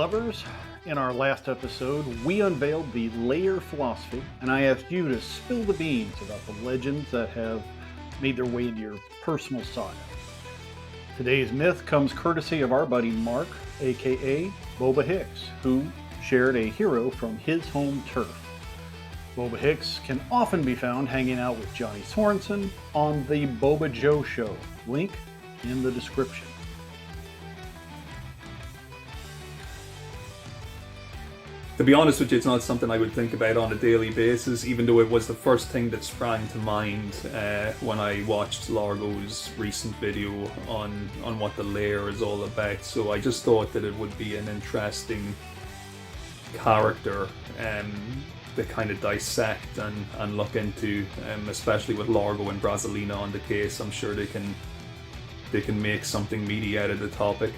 lovers. In our last episode, we unveiled the LAIR Philosophy, and I asked you to spill the beans about the legends that have made their way into your personal saga. Today's myth comes courtesy of our buddy Mark, aka Boba Hicks, who shared a hero from his home turf. Boba Hicks can often be found hanging out with Johnny Sorensen on the Boba Joe Show. Link in the description. To be honest with you, it's not something I would think about on a daily basis, even though it was the first thing that sprang to mind when I watched Largo's recent video on what the LAIR is all about. So I just thought that it would be an interesting character to kind of dissect and look into, especially with Largo and Brasselina on the case. I'm sure they can make something meaty out of the topic.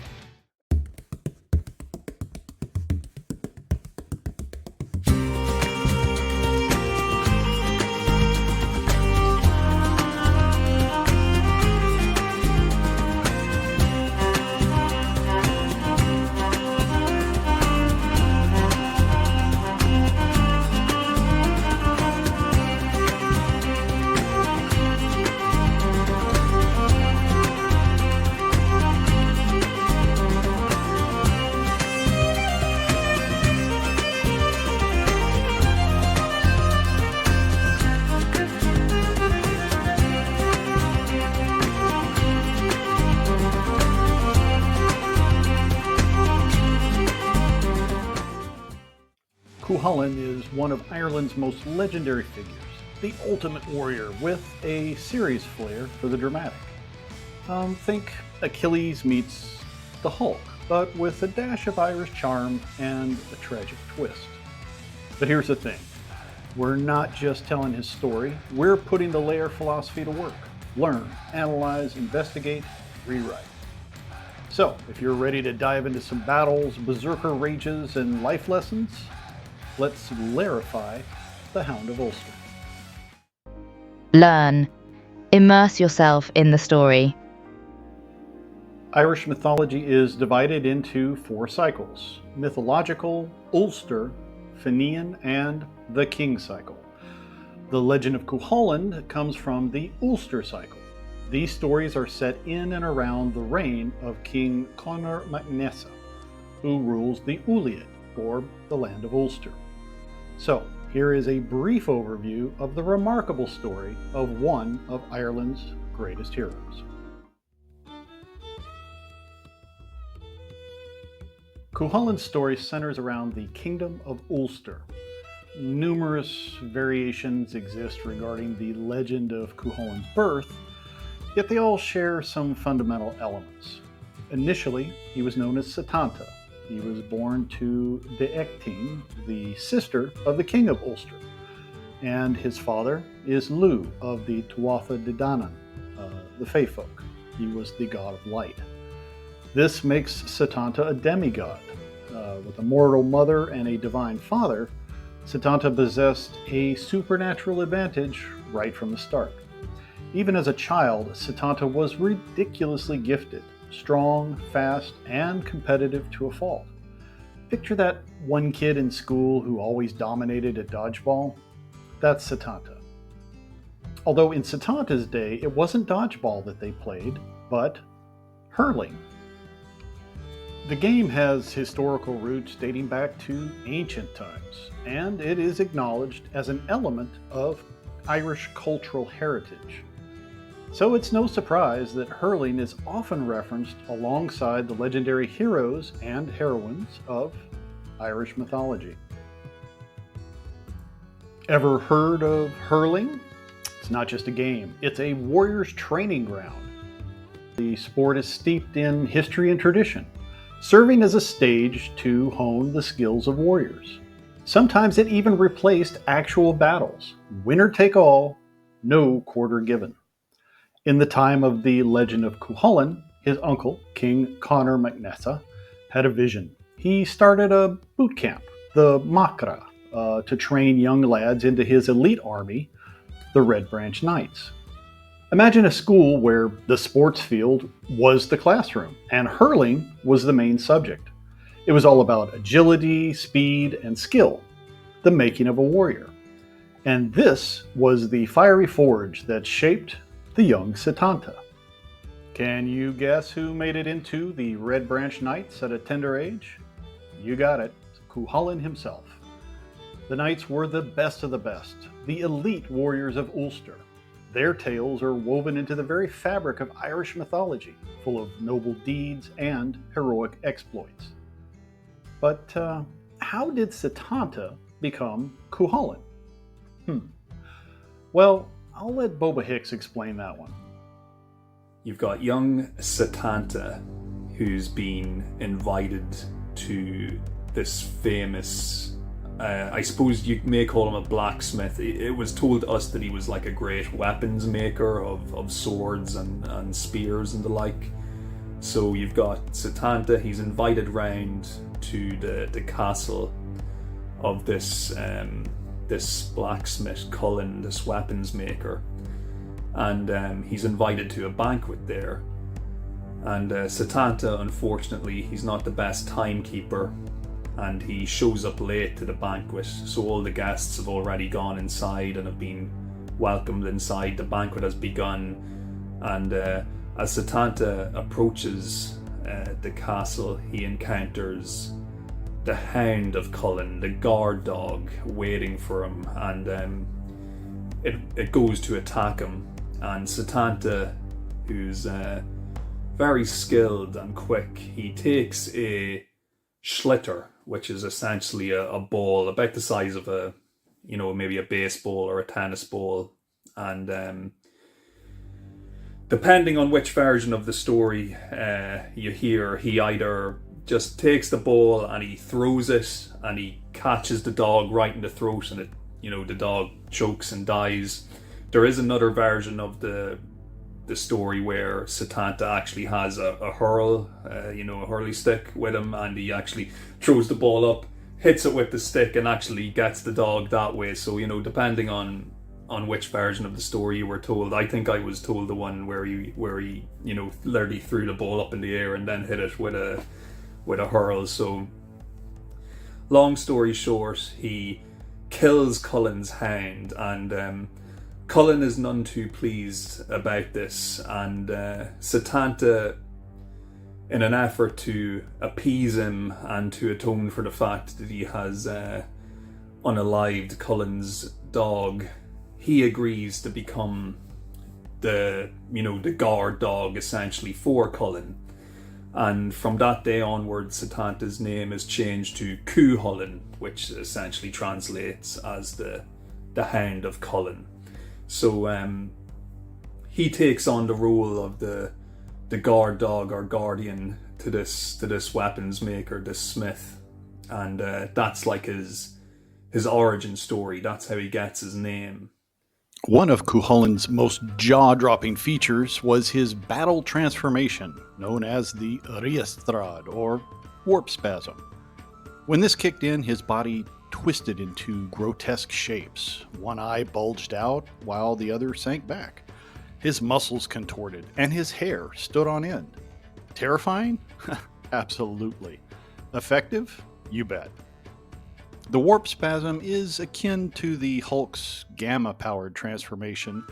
Cú Chulainn is one of Ireland's most legendary figures, the ultimate warrior with a serious flair for the dramatic. Think Achilles meets the Hulk, but with a dash of Irish charm and a tragic twist. But here's the thing, we're not just telling his story, we're putting the LAIR philosophy to work. Learn, analyze, investigate, rewrite. So, if you're ready to dive into some battles, berserker rages, and life lessons, let's lairify the Hound of Ulster. Learn. Immerse yourself in the story. Irish mythology is divided into 4 cycles: mythological, Ulster, Fenian, and the King cycle. The legend of Cú Chulainn comes from the Ulster Cycle. These stories are set in and around the reign of King Conor mac Nessa, who rules the Ulster, or the land of Ulster. So, here is a brief overview of the remarkable story of one of Ireland's greatest heroes. Cú Chulainn's story centers around the Kingdom of Ulster. Numerous variations exist regarding the legend of Cú Chulainn's birth, yet they all share some fundamental elements. Initially, he was known as Setanta. He was born to Deictin, the sister of the King of Ulster, and his father is Lugh of the Tuatha De Danann, the Fae folk. He was the god of light. This makes Setanta a demigod. With a mortal mother and a divine father, Setanta possessed a supernatural advantage right from the start. Even as a child, Setanta was ridiculously gifted. Strong, fast, and competitive to a fault. Picture that one kid in school who always dominated at dodgeball. That's Setanta. Although in Setanta's day, it wasn't dodgeball that they played, but hurling. The game has historical roots dating back to ancient times, and it is acknowledged as an element of Irish cultural heritage. So it's no surprise that hurling is often referenced alongside the legendary heroes and heroines of Irish mythology. Ever heard of hurling? It's not just a game, it's a warrior's training ground. The sport is steeped in history and tradition, serving as a stage to hone the skills of warriors. Sometimes it even replaced actual battles. Winner take all, no quarter given. In the time of the legend of Cú Chulainn, his uncle, King Conor mac Nessa, had a vision. He started a boot camp, the Macra, to train young lads into his elite army, the Red Branch Knights. Imagine a school where the sports field was the classroom and hurling was the main subject. It was all about agility, speed, and skill, the making of a warrior. And this was the fiery forge that shaped the young Setanta. Can you guess who made it into the Red Branch Knights at a tender age? You got it, Cuchulainn himself. The Knights were the best of the best, the elite warriors of Ulster. Their tales are woven into the very fabric of Irish mythology, full of noble deeds and heroic exploits. But how did Setanta become Cuchulainn? Well, I'll let Boba Hicks explain that one. You've got young Setanta, who's been invited to this famous, I suppose you may call him a blacksmith. It was told to us that he was like a great weapons maker of swords and spears and the like. So you've got Setanta, he's invited round to the castle of this blacksmith, Cullen, this weapons maker. And he's invited to a banquet there. And Setanta, unfortunately, he's not the best timekeeper, and he shows up late to the banquet, so all the guests have already gone inside and have been welcomed inside. The banquet has begun, and as Setanta approaches the castle, he encounters the Hound of Cullen, the guard dog, waiting for him, and it goes to attack him. And Setanta, who's very skilled and quick, he takes a schlitter, which is essentially a ball about the size of maybe a baseball or a tennis ball, and depending on which version of the story you hear, he either just takes the ball and he throws it and he catches the dog right in the throat, and the dog chokes and dies. There is another version of the story where Setanta actually has a hurl, a hurley stick with him, and he actually throws the ball up, hits it with the stick, and actually gets the dog that way. So, depending on which version of the story you were told, I think I was told the one where he literally threw the ball up in the air and then hit it with a hurl. So, long story short, he kills Cullen's hound, and Cullen is none too pleased about this, and Setanta, in an effort to appease him and to atone for the fact that he has unalived Cullen's dog, he agrees to become the guard dog essentially for Cullen. And from that day onwards, Setanta's name is changed to Cuchulainn, which essentially translates as the Hound of Cullen. So he takes on the role of the guard dog or guardian to this weapons maker, this smith, and that's like his origin story. That's how he gets his name. One of Cuchulainn's most jaw-dropping features was his battle transformation, known as the ríastrad, or warp spasm. When this kicked in, his body twisted into grotesque shapes. One eye bulged out while the other sank back. His muscles contorted and his hair stood on end. Terrifying? Absolutely. Effective? You bet. The warp spasm is akin to the Hulk's gamma-powered transformation,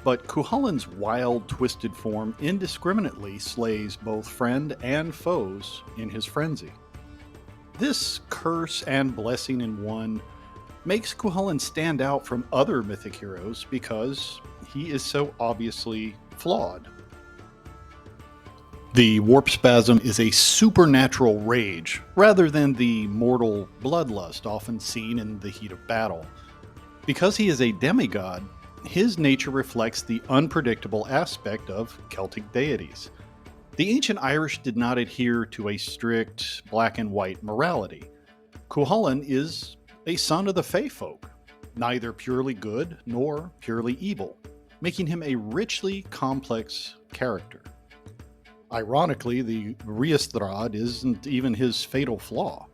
but Cuchulainn's wild, twisted form indiscriminately slays both friend and foes in his frenzy. This curse and blessing in one makes Cuchulainn stand out from other mythic heroes because he is so obviously flawed. The warp spasm is a supernatural rage rather than the mortal bloodlust often seen in the heat of battle. Because he is a demigod, his nature reflects the unpredictable aspect of Celtic deities. The ancient Irish did not adhere to a strict black and white morality. Cuchulainn is a son of the Fae folk, neither purely good nor purely evil, making him a richly complex character. Ironically, the ríastrad isn't even his fatal flaw.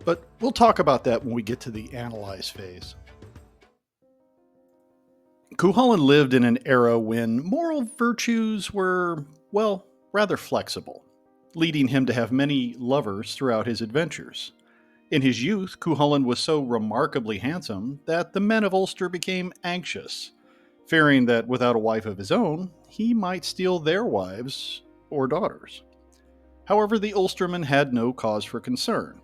But we'll talk about that when we get to the analyze phase. Cuchulainn lived in an era when moral virtues were, well, rather flexible. leading him to have many lovers throughout his adventures. In his youth, Cuchulainn was so remarkably handsome that the men of Ulster became anxious, fearing that without a wife of his own, he might steal their wives or daughters. However, the Ulstermen had no cause for concern.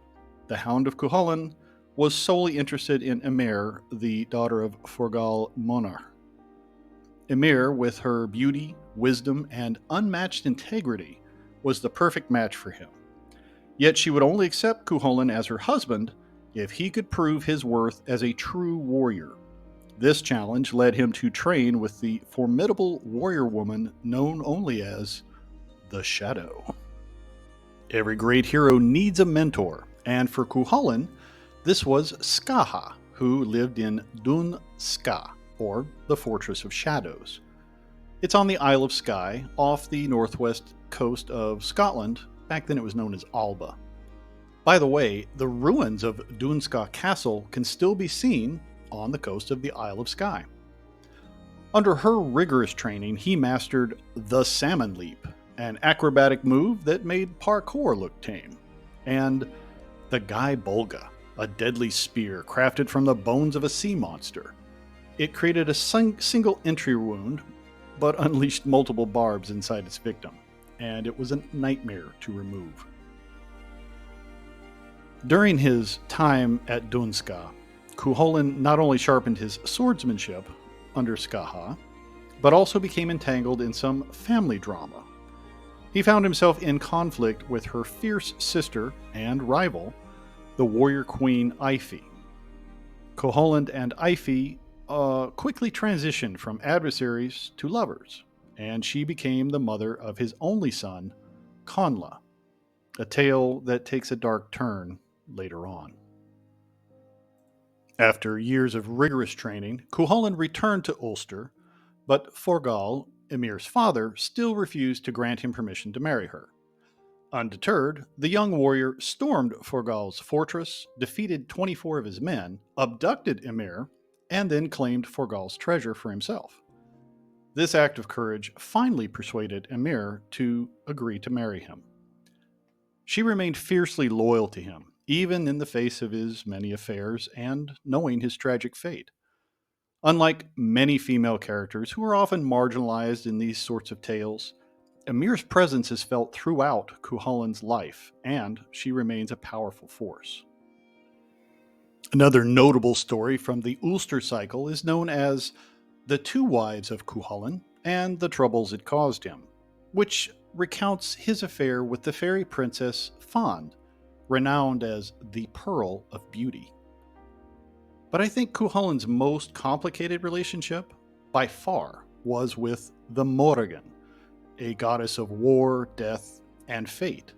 The Hound of Cuchulainn was solely interested in Emer, the daughter of Forgal Monarch. Emer, with her beauty, wisdom, and unmatched integrity, was the perfect match for him. Yet she would only accept Cuchulainn as her husband if he could prove his worth as a true warrior. This challenge led him to train with the formidable warrior woman known only as the Shadow. Every great hero needs a mentor, and for Cuchulainn, this was Scaha, who lived in Dún Sca, or the Fortress of Shadows. It's on the Isle of Skye, off the northwest coast of Scotland. Back then it was known as Alba. By the way, the ruins of Dún Sca Castle can still be seen on the coast of the Isle of Skye. Under her rigorous training, he mastered the Salmon Leap, an acrobatic move that made parkour look tame, and the Gáe Bolga, a deadly spear crafted from the bones of a sea monster. It created a single entry wound, but unleashed multiple barbs inside its victim, and it was a nightmare to remove. During his time at Dún Sca, Cuchulainn not only sharpened his swordsmanship under Scaha, but also became entangled in some family drama. He found himself in conflict with her fierce sister and rival, the warrior queen Aifi. Cuchulainn and Aifi quickly transitioned from adversaries to lovers, and she became the mother of his only son, Conla, a tale that takes a dark turn later on. After years of rigorous training, Cuchulainn returned to Ulster, but Forgal, Emir's father, still refused to grant him permission to marry her. Undeterred, the young warrior stormed Forgal's fortress, defeated 24 of his men, abducted Emir, and then claimed Forgal's treasure for himself. This act of courage finally persuaded Emir to agree to marry him. She remained fiercely loyal to him, even in the face of his many affairs and knowing his tragic fate. Unlike many female characters who are often marginalized in these sorts of tales, Emir's presence is felt throughout Cuchulainn's life, and she remains a powerful force. Another notable story from the Ulster Cycle is known as The Two Wives of Cuchulainn and the Troubles It Caused Him, which recounts his affair with the fairy princess Fand, renowned as the Pearl of Beauty. But I think Cuchulainn's most complicated relationship, by far, was with the Morrigan, a goddess of war, death, and fate.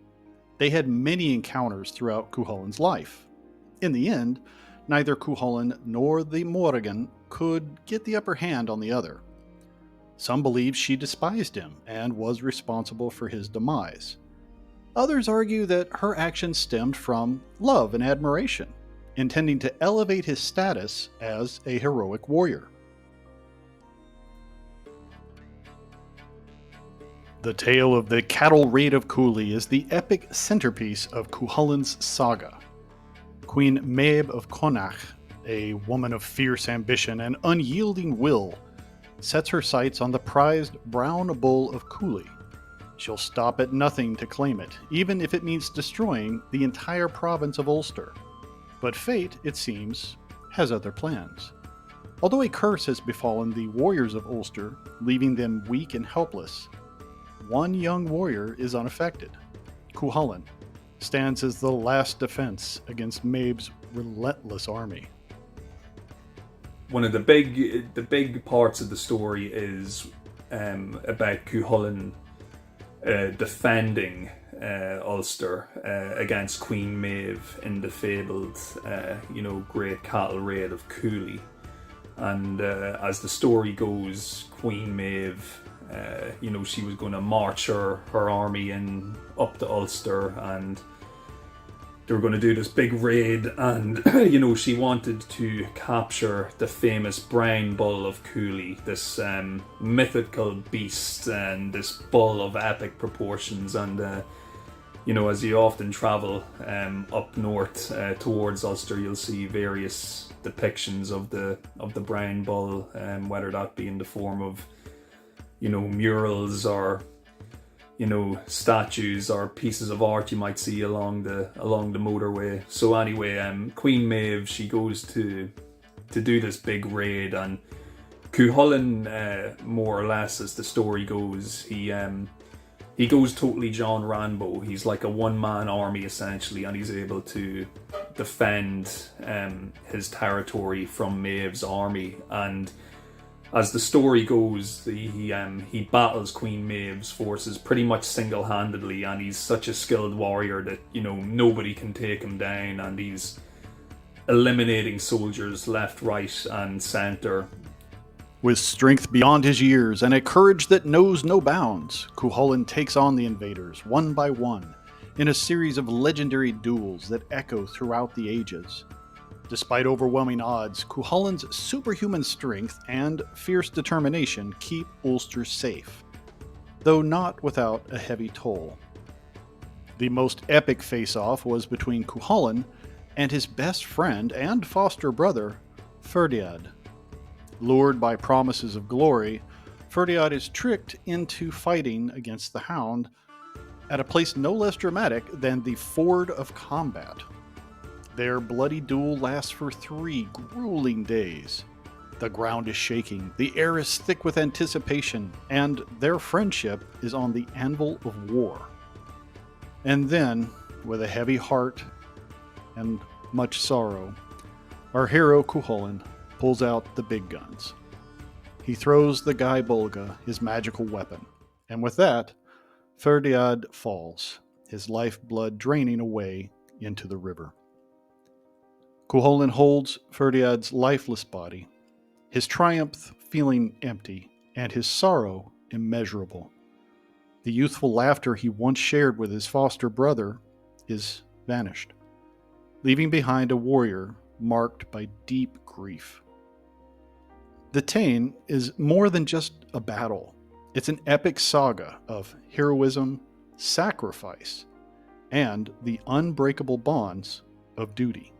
They had many encounters throughout Cuchulainn's life. In the end, neither Cuchulainn nor the Morrigan could get the upper hand on the other. Some believe she despised him and was responsible for his demise. Others argue that her actions stemmed from love and admiration, intending to elevate his status as a heroic warrior. The tale of the cattle raid of Cooley is the epic centerpiece of Cuchulainn's saga. Queen Maeve of Connacht, a woman of fierce ambition and unyielding will, sets her sights on the prized brown bull of Cooley. She'll stop at nothing to claim it, even if it means destroying the entire province of Ulster. But fate, it seems, has other plans. Although a curse has befallen the warriors of Ulster, leaving them weak and helpless, one young warrior is unaffected. Cuchulainn stands as the last defense against Maeve's relentless army. One of the big parts of the story is about Cuchulainn defending Ulster against Queen Maeve in the fabled, great cattle raid of Cooley. And as the story goes, Queen Maeve, she was going to march her army in up to Ulster, and they were going to do this big raid, and she wanted to capture the famous brown bull of Cooley, this mythical beast and this bull of epic proportions. And as you often travel up north towards Ulster, you'll see various depictions of the brown bull, whether that be in the form of murals or statues or pieces of art you might see along the motorway. So anyway, Queen Maeve, she goes to do this big raid, and Cú Chulainn, more or less, as the story goes, he goes totally John Rambo. He's like a one-man army essentially, and he's able to defend his territory from Maeve's army. And as the story goes, he battles Queen Maeve's forces pretty much single-handedly, and he's such a skilled warrior that nobody can take him down, and he's eliminating soldiers left, right, and centre. With strength beyond his years and a courage that knows no bounds, Cú Chulainn takes on the invaders one by one in a series of legendary duels that echo throughout the ages. Despite overwhelming odds, Cú Chulainn's superhuman strength and fierce determination keep Ulster safe, though not without a heavy toll. The most epic face-off was between Cú Chulainn and his best friend and foster brother, Flawed. Lured by promises of glory, Flawed is tricked into fighting against the Hound at a place no less dramatic than the Ford of Combat. Their bloody duel lasts for 3 grueling days. The ground is shaking, the air is thick with anticipation, and their friendship is on the anvil of war. And then, with a heavy heart and much sorrow, our hero Cú Chulainn pulls out the big guns. He throws the Gáe Bolga, his magical weapon, and with that, Flawed falls, his lifeblood draining away into the river. Cú Chulainn holds Flawed's lifeless body, his triumph feeling empty, and his sorrow immeasurable. The youthful laughter he once shared with his foster brother is vanished, leaving behind a warrior marked by deep grief. The Táin is more than just a battle. It's an epic saga of heroism, sacrifice, and the unbreakable bonds of duty.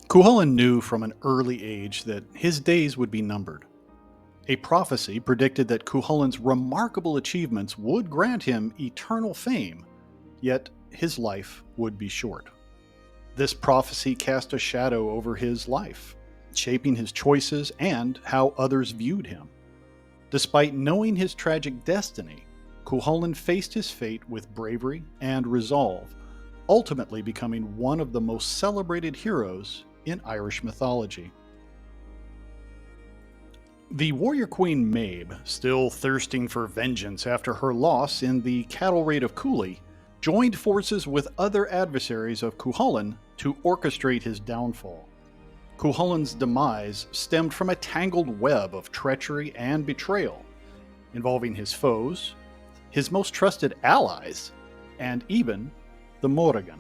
Cú Chulainn knew from an early age that his days would be numbered. A prophecy predicted that Cú Chulainn's remarkable achievements would grant him eternal fame, yet his life would be short. This prophecy cast a shadow over his life, shaping his choices and how others viewed him. Despite knowing his tragic destiny, Cú Chulainn faced his fate with bravery and resolve, ultimately becoming one of the most celebrated heroes in Irish mythology. The warrior queen Maeve, still thirsting for vengeance after her loss in the cattle raid of Cooley, joined forces with other adversaries of Cú Chulainn to orchestrate his downfall. Cú Chulainn's demise stemmed from a tangled web of treachery and betrayal, involving his foes, his most trusted allies, and even the Morrigan.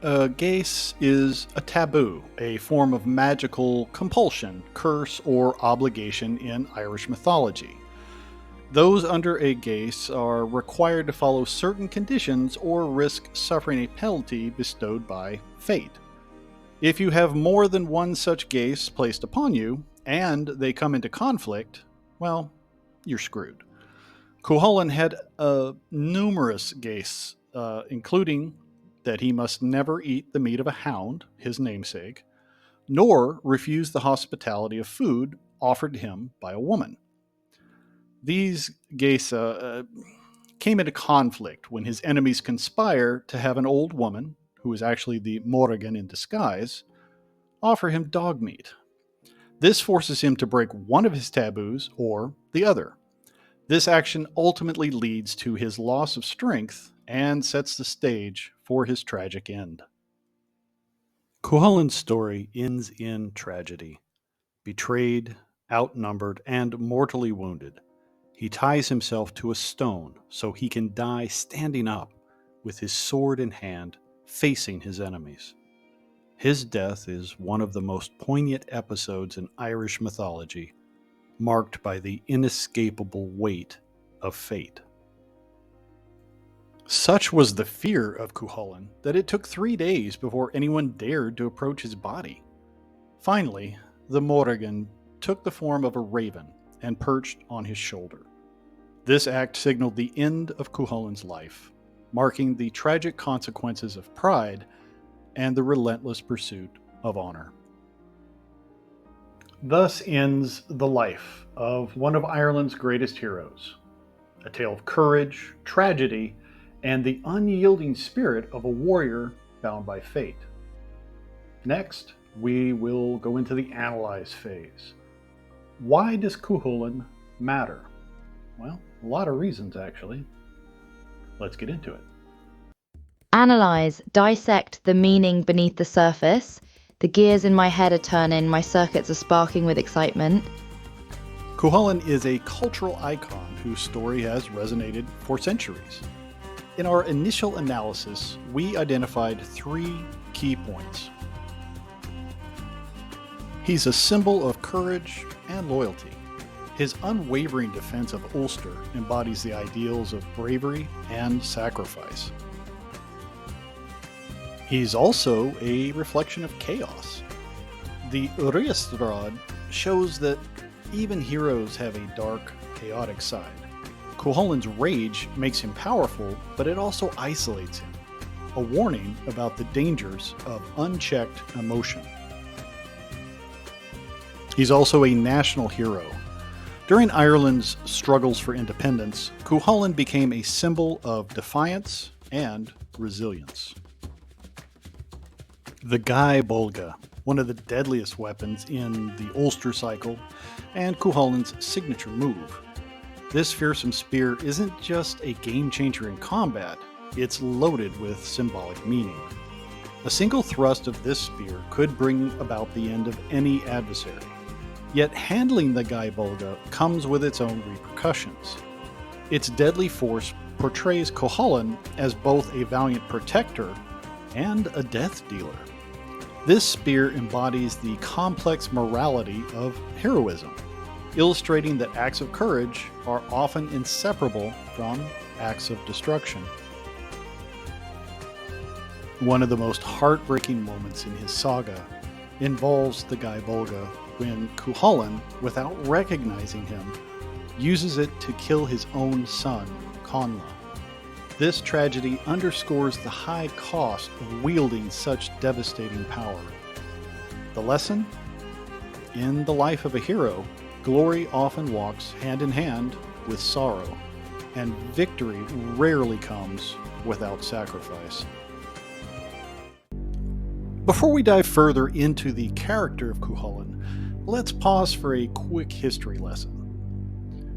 A gace is a taboo, a form of magical compulsion, curse, or obligation in Irish mythology. Those under a gace are required to follow certain conditions or risk suffering a penalty bestowed by fate. If you have more than one such gace placed upon you, and they come into conflict, well, you're screwed. Cú Chulainn had numerous gace, including that he must never eat the meat of a hound, his namesake, nor refuse the hospitality of food offered him by a woman. These gace came into conflict when his enemies conspire to have an old woman, who is actually the Morrigan in disguise, offer him dog meat. This forces him to break one of his taboos or the other. This action ultimately leads to his loss of strength and sets the stage for his tragic end. Cú Chulainn's story ends in tragedy. Betrayed, outnumbered, and mortally wounded, he ties himself to a stone so he can die standing up with his sword in hand, facing his enemies. His death is one of the most poignant episodes in Irish mythology, marked by the inescapable weight of fate. Such was the fear of Cuchulainn that it took 3 days before anyone dared to approach his body. Finally, the Morrigan took the form of a raven and perched on his shoulder. This act signaled the end of Cuchulainn's life, marking the tragic consequences of pride and the relentless pursuit of honor. Thus ends the life of one of Ireland's greatest heroes, a tale of courage, tragedy, and the unyielding spirit of a warrior bound by fate. Next, we will go into the analyze phase. Why does Cuchulainn matter? Well, a lot of reasons, actually. Let's get into it. Analyze, dissect the meaning beneath the surface. The gears in my head are turning, my circuits are sparking with excitement. Cuchulainn is a cultural icon whose story has resonated for centuries. In our initial analysis, we identified 3 key points. He's a symbol of courage and loyalty. His unwavering defense of Ulster embodies the ideals of bravery and sacrifice. He's also a reflection of chaos. The ríastrad shows that even heroes have a dark, chaotic side. Cuchulainn's rage makes him powerful, but it also isolates him, a warning about the dangers of unchecked emotion. He's also a national hero. During Ireland's struggles for independence, Cuchulainn became a symbol of defiance and resilience. The Gáe Bolga, one of the deadliest weapons in the Ulster Cycle, and Cuchulainn's signature move. This fearsome spear isn't just a game changer in combat, it's loaded with symbolic meaning. A single thrust of this spear could bring about the end of any adversary. Yet handling the Gáe Bolga comes with its own repercussions. Its deadly force portrays Cuchulainn as both a valiant protector and a death dealer. This spear embodies the complex morality of heroism, illustrating that acts of courage are often inseparable from acts of destruction. One of the most heartbreaking moments in his saga involves the Gáe Bolga when Cuchulainn, without recognizing him, uses it to kill his own son, Conla. This tragedy underscores the high cost of wielding such devastating power. The lesson? In the life of a hero, glory often walks hand in hand with sorrow, and victory rarely comes without sacrifice. Before we dive further into the character of Cuchulainn, let's pause for a quick history lesson.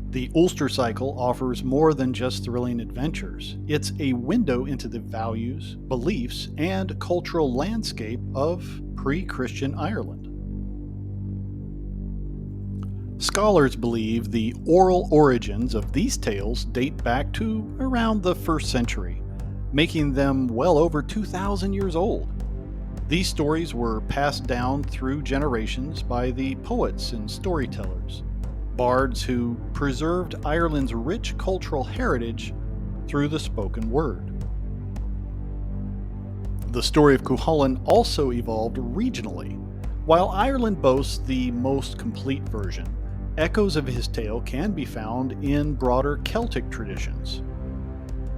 The Ulster Cycle offers more than just thrilling adventures. It's a window into the values, beliefs, and cultural landscape of pre-Christian Ireland. Scholars believe the oral origins of these tales date back to around the 1st century, making them well over 2,000 years old. These stories were passed down through generations by the poets and storytellers, bards who preserved Ireland's rich cultural heritage through the spoken word. The story of Cuchulainn also evolved regionally. While Ireland boasts the most complete version, echoes of his tale can be found in broader Celtic traditions.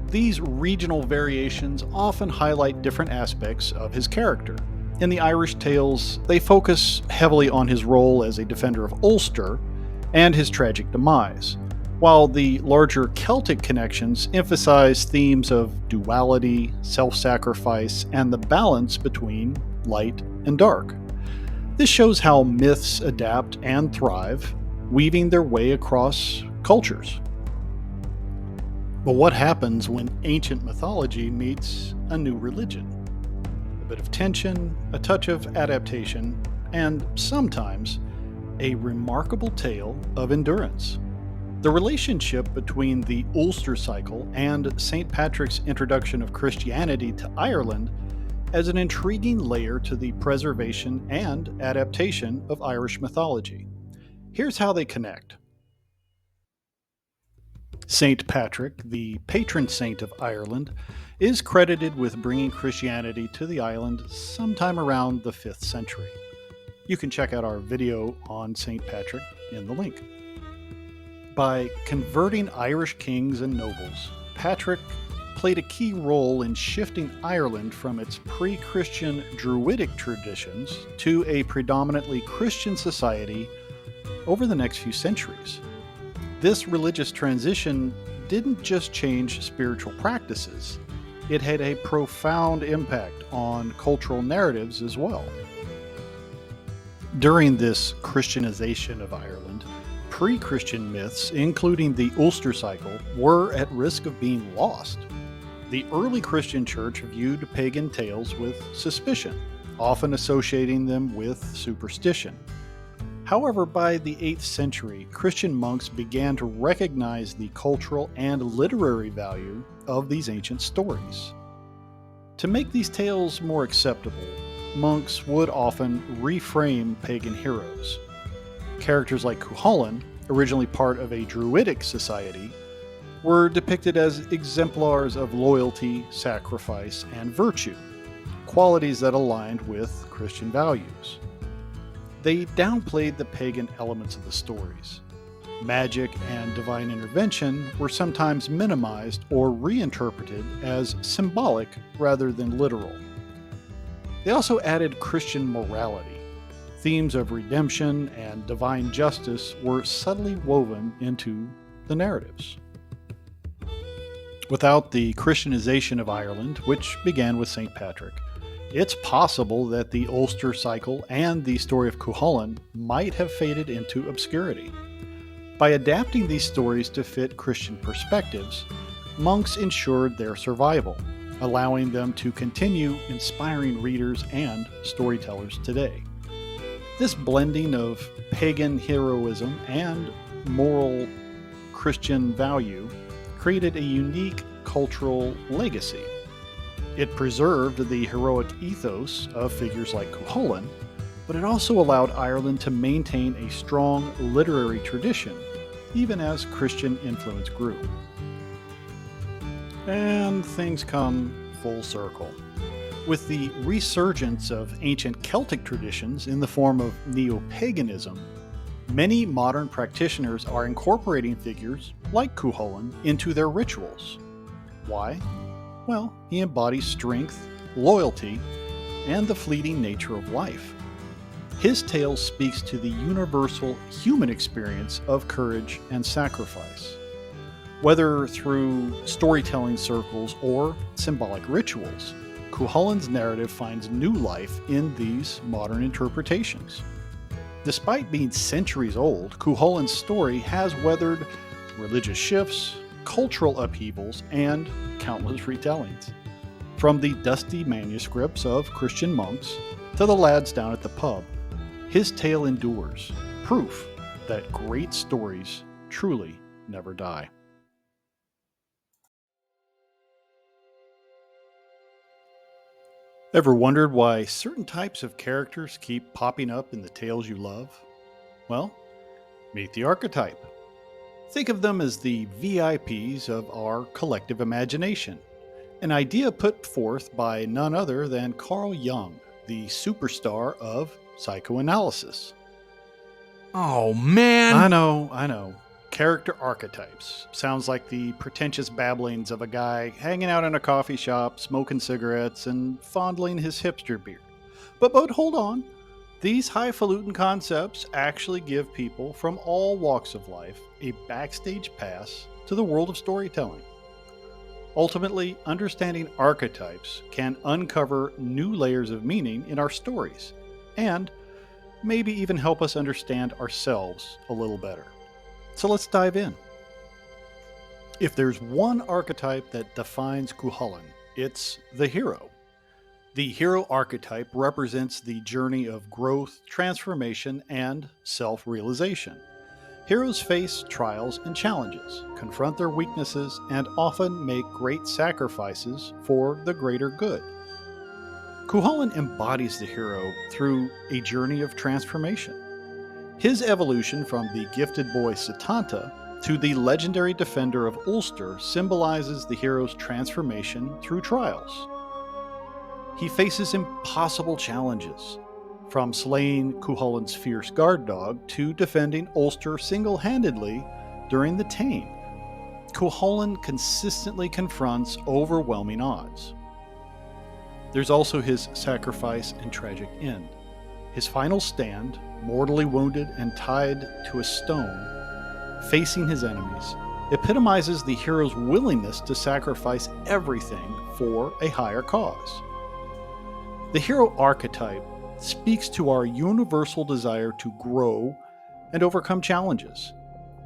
These regional variations often highlight different aspects of his character. In the Irish tales, they focus heavily on his role as a defender of Ulster and his tragic demise, while the larger Celtic connections emphasize themes of duality, self-sacrifice, and the balance between light and dark. This shows how myths adapt and thrive, weaving their way across cultures. But what happens when ancient mythology meets a new religion? A bit of tension, a touch of adaptation, and sometimes a remarkable tale of endurance. The relationship between the Ulster Cycle and St. Patrick's introduction of Christianity to Ireland adds an intriguing layer to the preservation and adaptation of Irish mythology. Here's how they connect. Saint Patrick, the patron saint of Ireland, is credited with bringing Christianity to the island sometime around the 5th century. You can check out our video on Saint Patrick in the link. By converting Irish kings and nobles, Patrick played a key role in shifting Ireland from its pre-Christian Druidic traditions to a predominantly Christian society over the next few centuries. This religious transition didn't just change spiritual practices, it had a profound impact on cultural narratives as well. During this Christianization of Ireland, pre-Christian myths, including the Ulster Cycle, were at risk of being lost. The early Christian church viewed pagan tales with suspicion, often associating them with superstition. However, by the 8th century, Christian monks began to recognize the cultural and literary value of these ancient stories. To make these tales more acceptable, monks would often reframe pagan heroes. Characters like Cuchulainn, originally part of a Druidic society, were depicted as exemplars of loyalty, sacrifice, and virtue, qualities that aligned with Christian values. They downplayed the pagan elements of the stories. Magic and divine intervention were sometimes minimized or reinterpreted as symbolic rather than literal. They also added Christian morality. Themes of redemption and divine justice were subtly woven into the narratives. Without the Christianization of Ireland, which began with St. Patrick, it's possible that the Ulster Cycle and the story of Cuchulainn might have faded into obscurity. By adapting these stories to fit Christian perspectives, monks ensured their survival, allowing them to continue inspiring readers and storytellers today. This blending of pagan heroism and moral Christian value created a unique cultural legacy. It preserved the heroic ethos of figures like Cuchulainn, but it also allowed Ireland to maintain a strong literary tradition, even as Christian influence grew. And things come full circle. With the resurgence of ancient Celtic traditions in the form of neo-paganism, many modern practitioners are incorporating figures like Cuchulainn into their rituals. Why? Well, he embodies strength, loyalty, and the fleeting nature of life. His tale speaks to the universal human experience of courage and sacrifice. Whether through storytelling circles or symbolic rituals, Cuchulainn's narrative finds new life in these modern interpretations. Despite being centuries old, Cuchulainn's story has weathered religious shifts, cultural upheavals, and countless retellings. From the dusty manuscripts of Christian monks to the lads down at the pub, his tale endures, proof that great stories truly never die. Ever wondered why certain types of characters keep popping up in the tales you love? Well, meet the archetype. Think of them as the VIPs of our collective imagination, an idea put forth by none other than Carl Jung, the superstar of psychoanalysis. Oh, man! I know. Character archetypes. Sounds like the pretentious babblings of a guy hanging out in a coffee shop, smoking cigarettes, and fondling his hipster beer. But hold on. These highfalutin concepts actually give people from all walks of life a backstage pass to the world of storytelling. Ultimately, understanding archetypes can uncover new layers of meaning in our stories, and maybe even help us understand ourselves a little better. So let's dive in. If there's one archetype that defines Cuchulainn, it's the hero. The hero archetype represents the journey of growth, transformation, and self-realization. Heroes face trials and challenges, confront their weaknesses, and often make great sacrifices for the greater good. Cuchulainn embodies the hero through a journey of transformation. His evolution from the gifted boy Setanta to the legendary defender of Ulster symbolizes the hero's transformation through trials. He faces impossible challenges, from slaying Cú Chulainn's fierce guard dog to defending Ulster single-handedly during the Táin. Cú Chulainn consistently confronts overwhelming odds. There's also his sacrifice and tragic end. His final stand, mortally wounded and tied to a stone, facing his enemies, epitomizes the hero's willingness to sacrifice everything for a higher cause. The hero archetype speaks to our universal desire to grow and overcome challenges,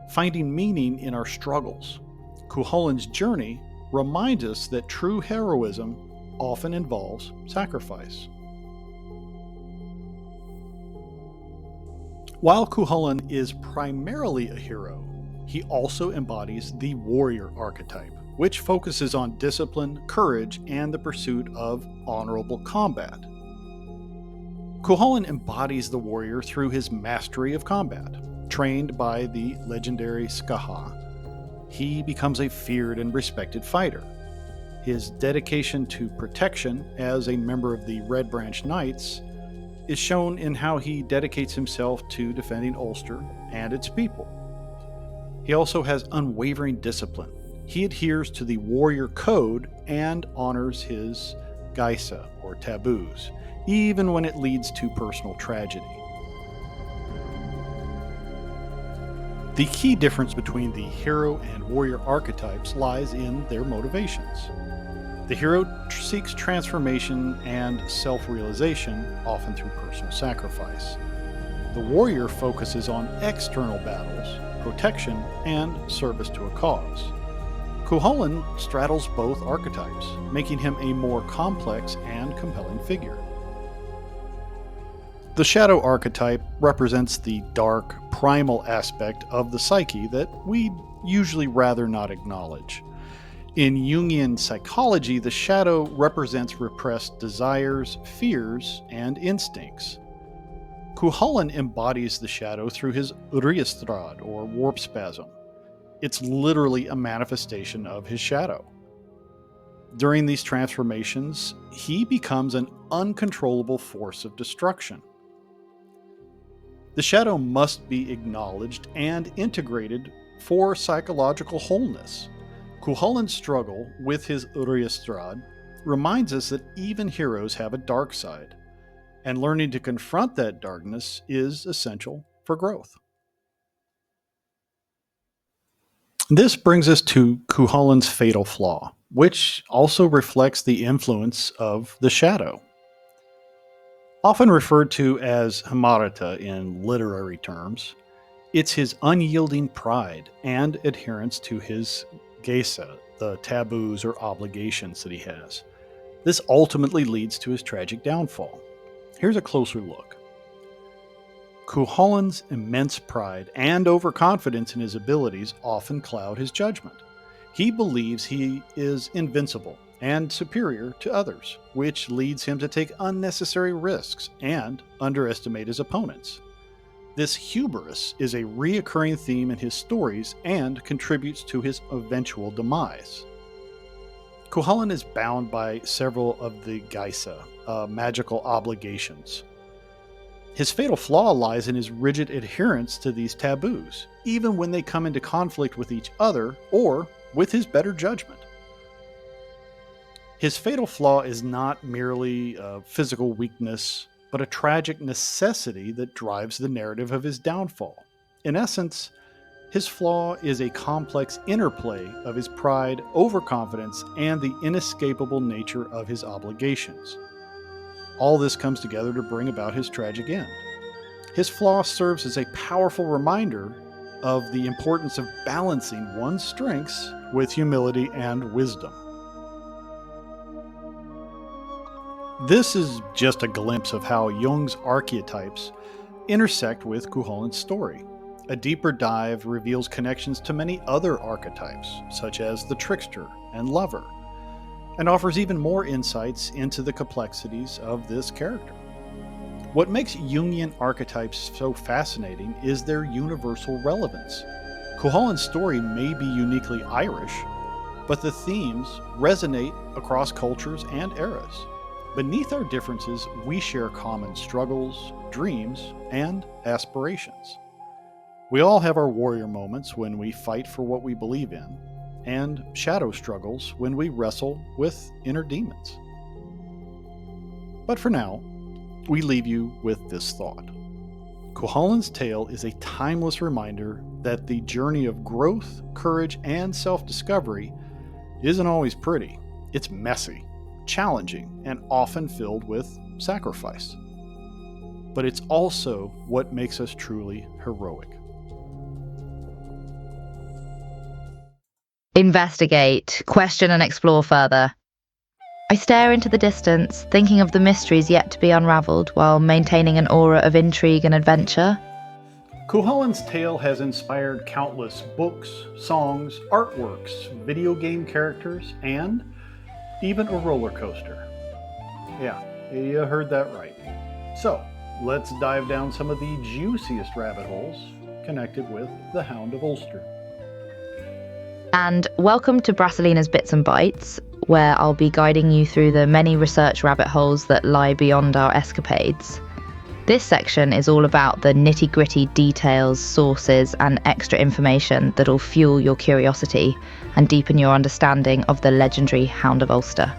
finding meaning in our struggles. Cú Chulainn's journey reminds us that true heroism often involves sacrifice. While Cú Chulainn is primarily a hero, he also embodies the warrior archetype, which focuses on discipline, courage, and the pursuit of honorable combat. Cú Chulainn embodies the warrior through his mastery of combat. Trained by the legendary Skaha, he becomes a feared and respected fighter. His dedication to protection as a member of the Red Branch Knights is shown in how he dedicates himself to defending Ulster and its people. He also has unwavering discipline. He adheres to the warrior code and honors his Gaisa, or taboos, even when it leads to personal tragedy. The key difference between the hero and warrior archetypes lies in their motivations. The hero seeks transformation and self-realization, often through personal sacrifice. The warrior focuses on external battles, protection, and service to a cause. Cú Chulainn straddles both archetypes, making him a more complex and compelling figure. The shadow archetype represents the dark, primal aspect of the psyche that we'd usually rather not acknowledge. In Jungian psychology, the shadow represents repressed desires, fears, and instincts. Cú Chulainn embodies the shadow through his ríastrad, or warp spasm. It's literally a manifestation of his shadow. During these transformations, he becomes an uncontrollable force of destruction. The shadow must be acknowledged and integrated for psychological wholeness. Cú Chulainn's struggle with his ríastrad reminds us that even heroes have a dark side, and learning to confront that darkness is essential for growth. This brings us to Cú Chulainn's fatal flaw, which also reflects the influence of the shadow. Often referred to as hamarta in literary terms, it's his unyielding pride and adherence to his Gaisa, the taboos or obligations that he has. This ultimately leads to his tragic downfall. Here's a closer look. Cú Chulainn's immense pride and overconfidence in his abilities often cloud his judgment. He believes he is invincible and superior to others, which leads him to take unnecessary risks and underestimate his opponents. This hubris is a reoccurring theme in his stories and contributes to his eventual demise. Cú Chulainn is bound by several of the Gaisa, magical obligations. His fatal flaw lies in his rigid adherence to these taboos, even when they come into conflict with each other or with his better judgment. His fatal flaw is not merely a physical weakness, but a tragic necessity that drives the narrative of his downfall. In essence, his flaw is a complex interplay of his pride, overconfidence, and the inescapable nature of his obligations. All this comes together to bring about his tragic end. His flaw serves as a powerful reminder of the importance of balancing one's strengths with humility and wisdom. This is just a glimpse of how Jung's archetypes intersect with Cú Chulainn's story. A deeper dive reveals connections to many other archetypes, such as the trickster and lover, and offers even more insights into the complexities of this character. What makes Jungian archetypes so fascinating is their universal relevance. Cú Chulain's story may be uniquely Irish, but the themes resonate across cultures and eras. Beneath our differences, we share common struggles, dreams, and aspirations. We all have our warrior moments when we fight for what we believe in, and shadow struggles when we wrestle with inner demons. But for now, we leave you with this thought. Cú Chulain's tale is a timeless reminder that the journey of growth, courage, and self-discovery isn't always pretty. It's messy, challenging, and often filled with sacrifice. But it's also what makes us truly heroic. Investigate, question and explore further. I stare into the distance, thinking of the mysteries yet to be unraveled, while maintaining an aura of intrigue and adventure. Cú Chulain's tale has inspired countless books, songs, artworks, video game characters, and even a roller coaster. Yeah, you heard that right. So, let's dive down some of the juiciest rabbit holes connected with the Hound of Ulster. And welcome to Brasselina's Bits and Bytes, where I'll be guiding you through the many research rabbit holes that lie beyond our escapades. This section is all about the nitty-gritty details, sources, and extra information that'll fuel your curiosity and deepen your understanding of the legendary Hound of Ulster.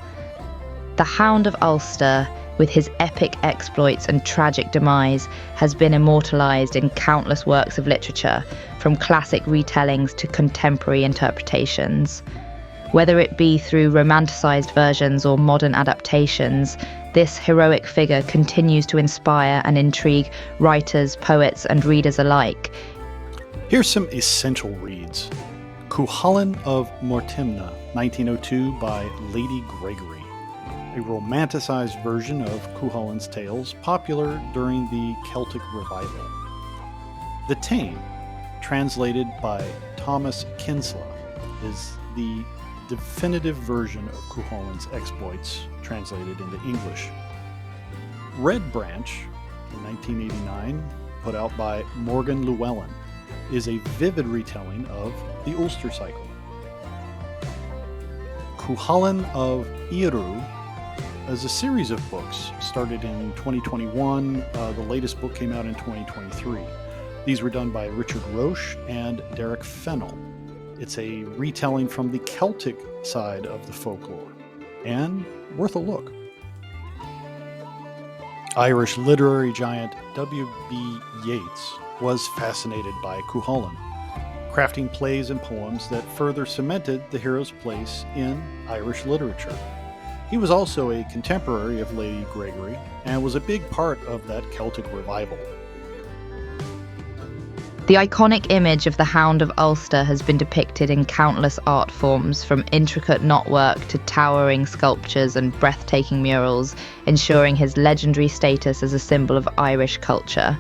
The Hound of Ulster, with his epic exploits and tragic demise, has been immortalised in countless works of literature, from classic retellings to contemporary interpretations. Whether it be through romanticised versions or modern adaptations, this heroic figure continues to inspire and intrigue writers, poets, and readers alike. Here's some essential reads. Cú Chulainn of Mortimna, 1902 by Lady Gregory, a romanticized version of Cú Chulainn's tales popular during the Celtic Revival. The Tame, translated by Thomas Kinsella, is the definitive version of Cú Chulainn's exploits translated into English. Red Branch, in 1989, put out by Morgan Llewellyn, is a vivid retelling of the Ulster Cycle. Cú Chulainn of Iarú is a series of books started in 2021. The latest book came out in 2023. These were done by Richard Roche and Derek Fennell. It's a retelling from the Celtic side of the folklore, and worth a look. Irish literary giant W.B. Yeats was fascinated by Cú Chulainn, crafting plays and poems that further cemented the hero's place in Irish literature. He was also a contemporary of Lady Gregory and was a big part of that Celtic revival. The iconic image of the Hound of Ulster has been depicted in countless art forms, from intricate knotwork to towering sculptures and breathtaking murals, ensuring his legendary status as a symbol of Irish culture.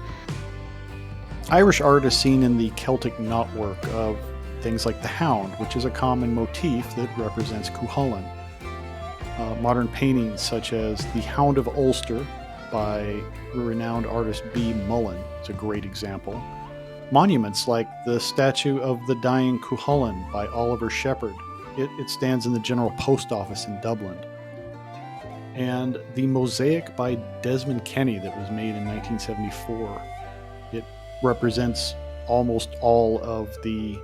Irish art is seen in the Celtic knotwork of things like the hound, which is a common motif that represents Cú Chulainn. Modern paintings such as the Hound of Ulster by renowned artist B. Mullen is a great example. Monuments like the statue of the dying Cú Chulainn by Oliver Shepherd. It stands in the General Post Office in Dublin. And the mosaic by Desmond Kenny that was made in 1974. It represents almost all of the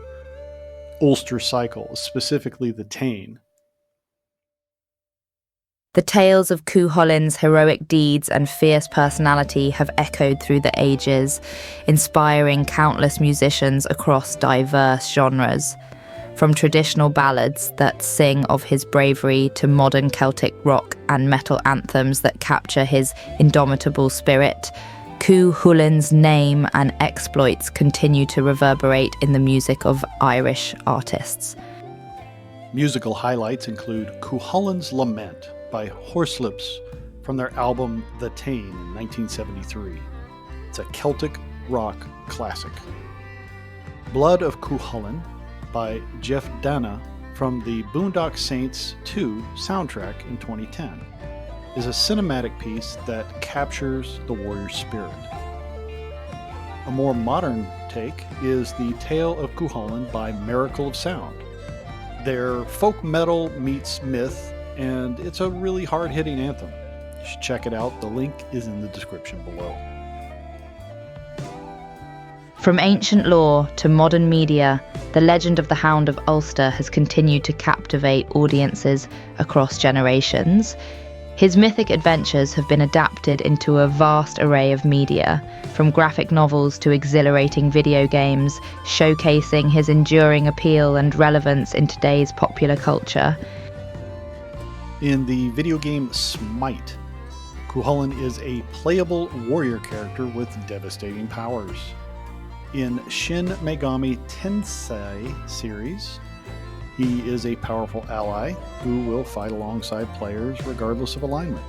Ulster Cycle, specifically the Táin. The tales of Cú Chulainn's heroic deeds and fierce personality have echoed through the ages, inspiring countless musicians across diverse genres. From traditional ballads that sing of his bravery to modern Celtic rock and metal anthems that capture his indomitable spirit, Cú Chulainn's name and exploits continue to reverberate in the music of Irish artists. Musical highlights include Cú Chulainn's Lament by Horselips from their album The Táin in 1973. It's a Celtic rock classic. Blood of Cú Chulainn by Jeff Dana from the Boondock Saints 2 soundtrack in 2010. is a cinematic piece that captures the warrior spirit. A more modern take is The Tale of Cuchulainn by Miracle of Sound. Their folk metal meets myth, and it's a really hard-hitting anthem. You should check it out. The link is in the description below. From ancient lore to modern media, the legend of the Hound of Ulster has continued to captivate audiences across generations. His mythic adventures have been adapted into a vast array of media, from graphic novels to exhilarating video games, showcasing his enduring appeal and relevance in today's popular culture. In the video game Smite, Cuchulainn is a playable warrior character with devastating powers. In Shin Megami Tensei series, he is a powerful ally who will fight alongside players regardless of alignment.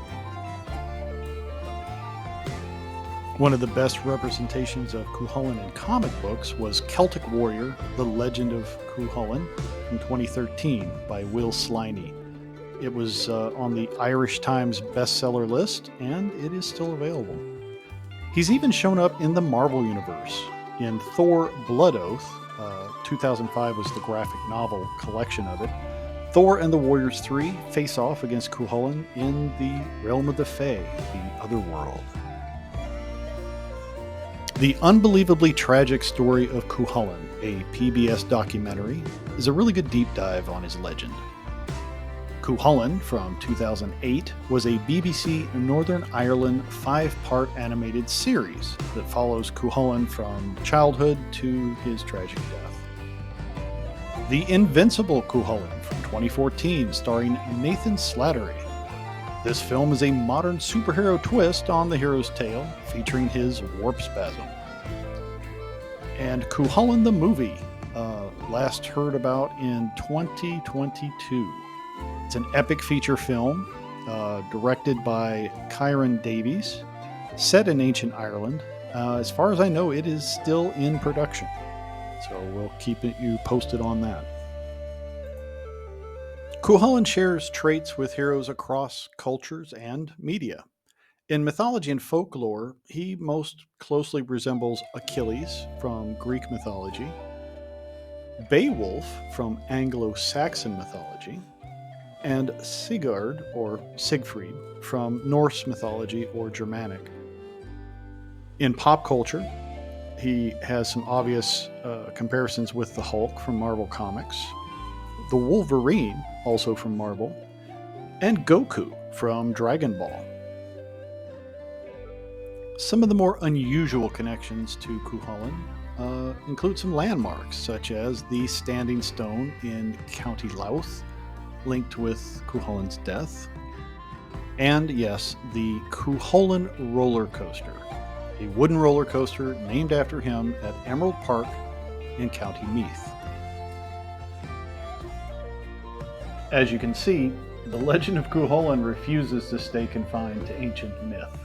One of the best representations of Cuchulainn in comic books was Celtic Warrior: The Legend of Cuchulainn from 2013 by Will Sliney. It was on the Irish Times bestseller list, and it is still available. He's even shown up in the Marvel Universe. In Thor Blood Oath, 2005 was the graphic novel collection of it, Thor and the Warriors 3 face off against Cuchulainn in the realm of the Fae, the Otherworld. The Unbelievably Tragic Story of Cuchulainn, a PBS documentary, is a really good deep dive on his legend. Cuchulainn from 2008 was a BBC Northern Ireland 5-part animated series that follows Cuchulainn from childhood to his tragic death. The Invincible Cuchulainn from 2014, starring Nathan Slattery. This film is a modern superhero twist on the hero's tale, featuring his warp spasm. And Cuchulainn the movie, last heard about in 2022. It's an epic feature film directed by Kieran Davies, set in ancient Ireland. As far as I know, it is still in production, so we'll keep you posted on that. Cuchulainn shares traits with heroes across cultures and media. In mythology and folklore, he most closely resembles Achilles from Greek mythology, Beowulf from Anglo-Saxon mythology, and Sigurd, or Siegfried, from Norse mythology or Germanic. In pop culture, he has some obvious comparisons with the Hulk from Marvel Comics, the Wolverine, also from Marvel, and Goku from Dragon Ball. Some of the more unusual connections to Cuchulainn include some landmarks, such as the Standing Stone in County Louth, linked with Cuchulainn's death, and yes, the Cuchulainn roller coaster, a wooden roller coaster named after him at Emerald Park in County Meath. As you can see, the legend of Cuchulainn refuses to stay confined to ancient myth.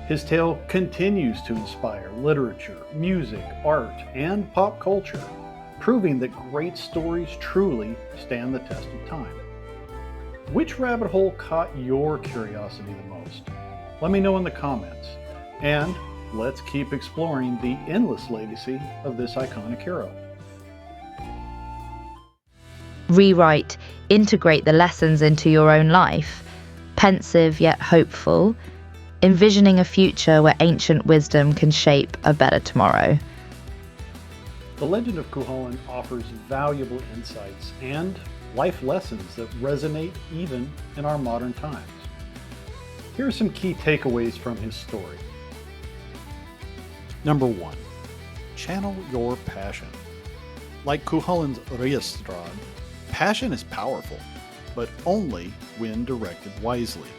His tale continues to inspire literature, music, art, and pop culture, proving that great stories truly stand the test of time. Which rabbit hole caught your curiosity the most? Let me know in the comments. And let's keep exploring the endless legacy of this iconic hero. Rewrite, integrate the lessons into your own life. Pensive yet hopeful, envisioning a future where ancient wisdom can shape a better tomorrow. The legend of Cuchulainn offers valuable insights and life lessons that resonate even in our modern times. Here are some key takeaways from his story. Number 1. Channel your passion. Like Cuchulainn's ríastrad, passion is powerful, but only when directed wisely.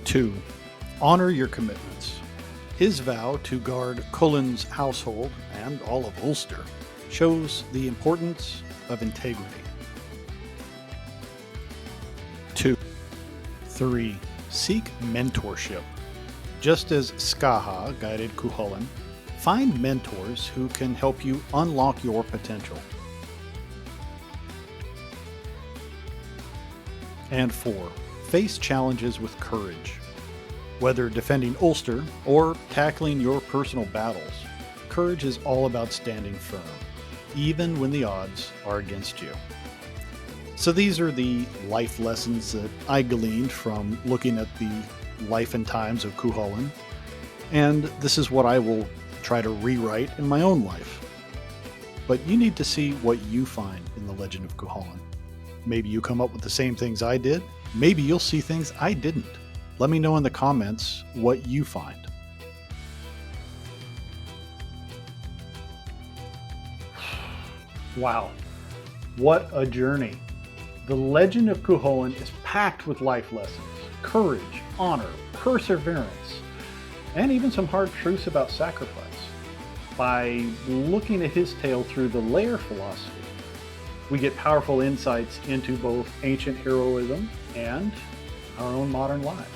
2. Honor your commitments. His vow to guard Cullen's household and all of Ulster shows the importance of integrity. 2. 3. Seek mentorship. Just as Skaha guided Cuchulainn, find mentors who can help you unlock your potential. And 4. Face challenges with courage. Whether defending Ulster or tackling your personal battles, courage is all about standing firm, even when the odds are against you. So these are the life lessons that I gleaned from looking at the life and times of Cú Chulainn, and this is what I will try to rewrite in my own life. But you need to see what you find in the legend of Cú Chulainn. Maybe you come up with the same things I did. Maybe you'll see things I didn't. Let me know in the comments what you find. Wow, what a journey. The legend of Cú Chulainn is packed with life lessons, courage, honor, perseverance, and even some hard truths about sacrifice. By looking at his tale through the LAIR Philosophy, we get powerful insights into both ancient heroism and our own modern lives.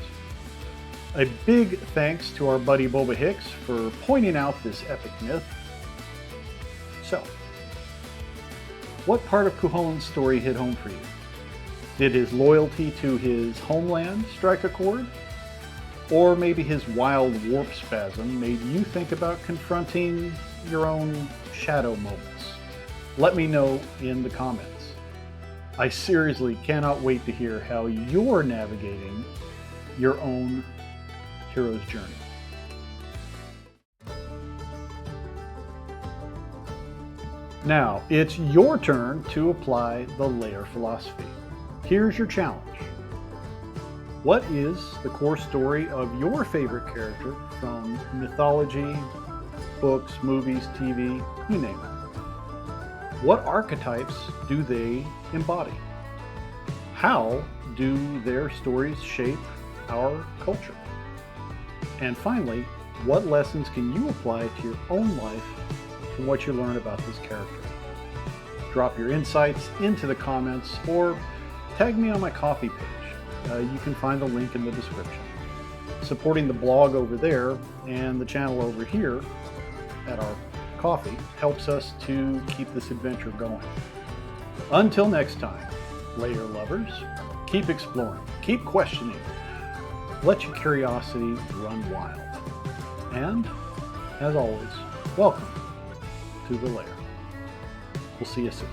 A big thanks to our buddy Boba Hicks for pointing out this epic myth. So, what part of Cú Chulainn's story hit home for you? Did his loyalty to his homeland strike a chord? Or maybe his wild warp spasm made you think about confronting your own shadow moments? Let me know in the comments. I seriously cannot wait to hear how you're navigating your own hero's journey. Now, it's your turn to apply the LAIR philosophy. Here's your challenge. What is the core story of your favorite character from mythology, books, movies, TV, you name it? What archetypes do they embody? How do their stories shape our culture? And finally, what lessons can you apply to your own life from what you learn about this character? Drop your insights into the comments or tag me on my Ko-fi page. You can find the link in the description. Supporting the blog over there and the channel over here at our Ko-fi helps us to keep this adventure going. Until next time, LAIR lovers, keep exploring, keep questioning, let your curiosity run wild. And, as always, welcome to the LAIR. We'll see you soon.